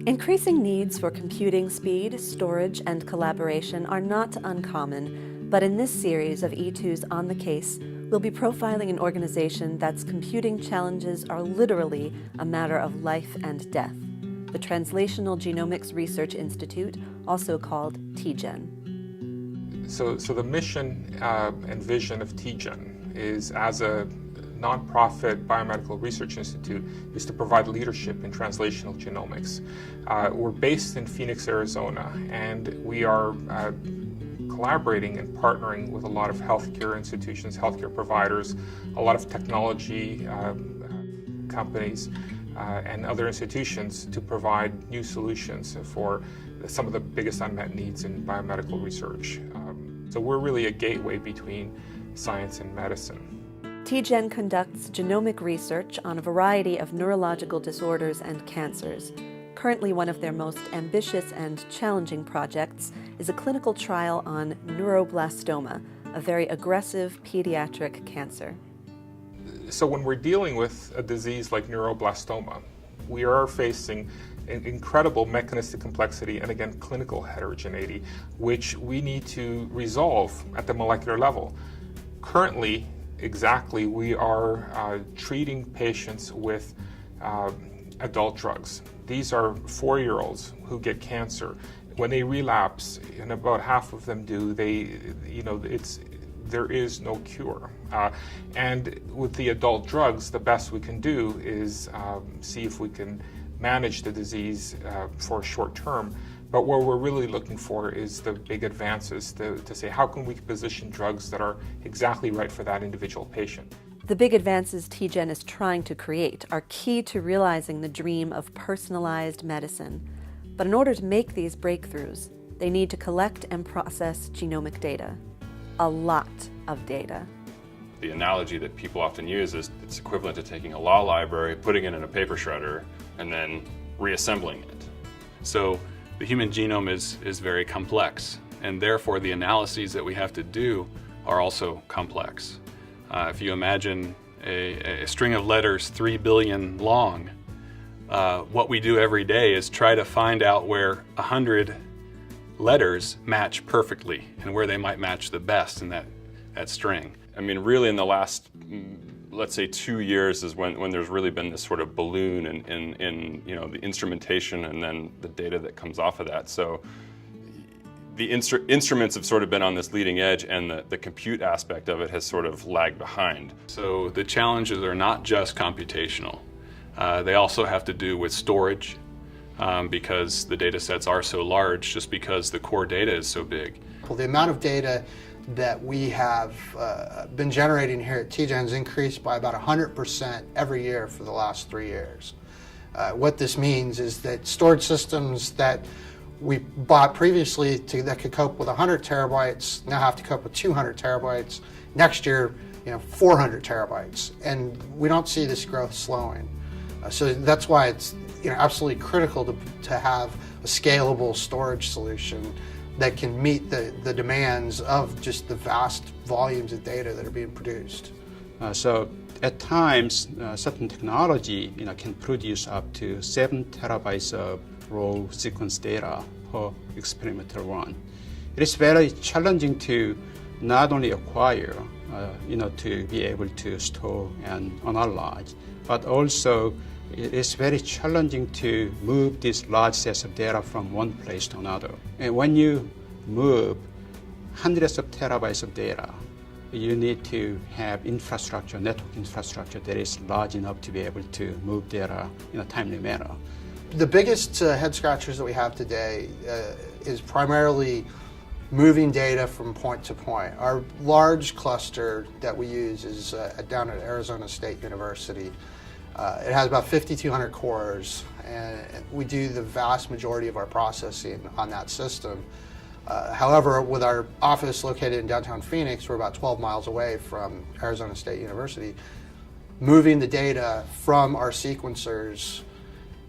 Increasing needs for computing speed, storage, and collaboration are not uncommon, but in this series of E2's On the Case, we'll be profiling an organization that's computing challenges are literally a matter of life and death, the Translational Genomics Research Institute, also called TGen. So the mission and vision of TGen is, as a nonprofit biomedical research institute, is to provide leadership in translational genomics. We're based in Phoenix, Arizona, and we are collaborating and partnering with a lot of healthcare institutions, healthcare providers, a lot of technology companies, and other institutions to provide new solutions for some of the biggest unmet needs in biomedical research. So we're really a gateway between science and medicine. TGen conducts genomic research on a variety of neurological disorders and cancers. Currently, one of their most ambitious and challenging projects is a clinical trial on neuroblastoma, a very aggressive pediatric cancer. So when we're dealing with a disease like neuroblastoma, we are facing an incredible mechanistic complexity and, again, clinical heterogeneity, which we need to resolve at the molecular level. Currently, we are treating patients with adult drugs. These are 4-year-olds who get cancer. When they relapse, and about half of them do, there is no cure. And with the adult drugs, the best we can do is see if we can manage the disease for short term. But what we're really looking for is the big advances to say, how can we position drugs that are exactly right for that individual patient? The big advances TGen is trying to create are key to realizing the dream of personalized medicine. But in order to make these breakthroughs, they need to collect and process genomic data. A lot of data. The analogy that people often use is it's equivalent to taking a law library, putting it in a paper shredder, and then reassembling it. So the human genome is very complex, and therefore the analyses that we have to do are also complex. If you imagine a string of letters 3 billion long, what we do every day is try to find out where 100 letters match perfectly and where they might match the best in that string. I mean, really in the last, let's say 2 years is when there's really been this sort of balloon in the instrumentation and then the data that comes off of that. So the instruments have sort of been on this leading edge, and the compute aspect of it has sort of lagged behind. So the challenges are not just computational. They also have to do with storage, because the data sets are so large just because the core data is so big. Well, the amount of data that we have been generating here at TGen has increased by about 100% every year for the last 3 years. What this means is that storage systems that we bought previously that could cope with 100 terabytes now have to cope with 200 terabytes. Next year, 400 terabytes. And we don't see this growth slowing. So that's why it's absolutely critical to have a scalable storage solution that can meet the demands of just the vast volumes of data that are being produced. So at times, certain technology can produce up to 7 terabytes of raw sequence data per experimental run. It is very challenging to not only acquire, to be able to store and analyze, but also it is very challenging to move these large sets of data from one place to another. And when you move hundreds of terabytes of data, you need to have infrastructure, network infrastructure that is large enough to be able to move data in a timely manner. The biggest head scratchers that we have today is primarily moving data from point to point. Our large cluster that we use is down at Arizona State University. It has about 5,200 cores, and we do the vast majority of our processing on that system. However, with our office located in downtown Phoenix, we're about 12 miles away from Arizona State University. Moving the data from our sequencers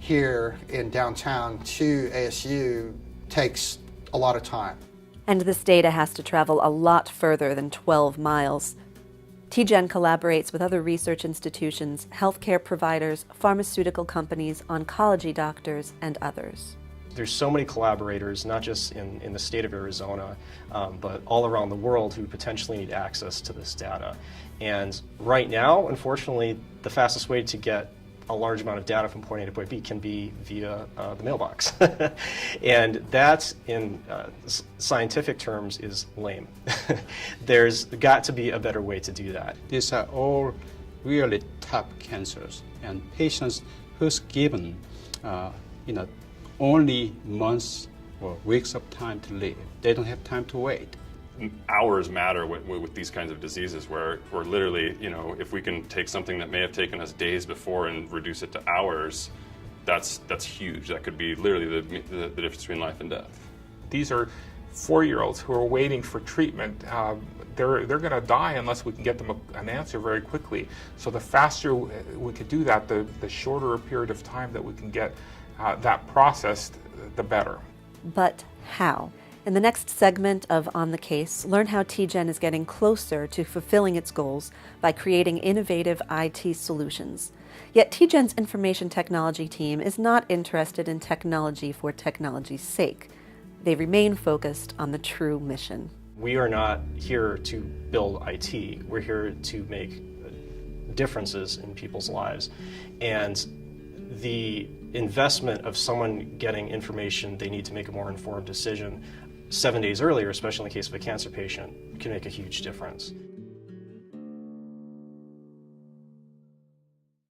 here in downtown to ASU takes a lot of time. And this data has to travel a lot further than 12 miles. TGen collaborates with other research institutions, healthcare providers, pharmaceutical companies, oncology doctors, and others. There's so many collaborators, not just in the state of Arizona, but all around the world who potentially need access to this data. And right now, unfortunately, the fastest way to get a large amount of data from point A to point B can be via the mailbox. And that, in scientific terms, is lame. There's got to be a better way to do that. These are all really tough cancers, and patients who's given only months or weeks of time to live. They don't have time to wait. Hours matter with these kinds of diseases, where literally, if we can take something that may have taken us days before and reduce it to hours, that's huge. That could be literally the difference between life and death. These are 4-year-olds who are waiting for treatment. They're going to die unless we can get them an answer very quickly. So the faster we could do that, the shorter a period of time that we can get that processed, the better. But how? In the next segment of On the Case, learn how TGen is getting closer to fulfilling its goals by creating innovative IT solutions. Yet TGen's information technology team is not interested in technology for technology's sake. They remain focused on the true mission. We are not here to build IT. We're here to make differences in people's lives. And the investment of someone getting information they need to make a more informed decision 7 days earlier, especially in the case of a cancer patient, can make a huge difference.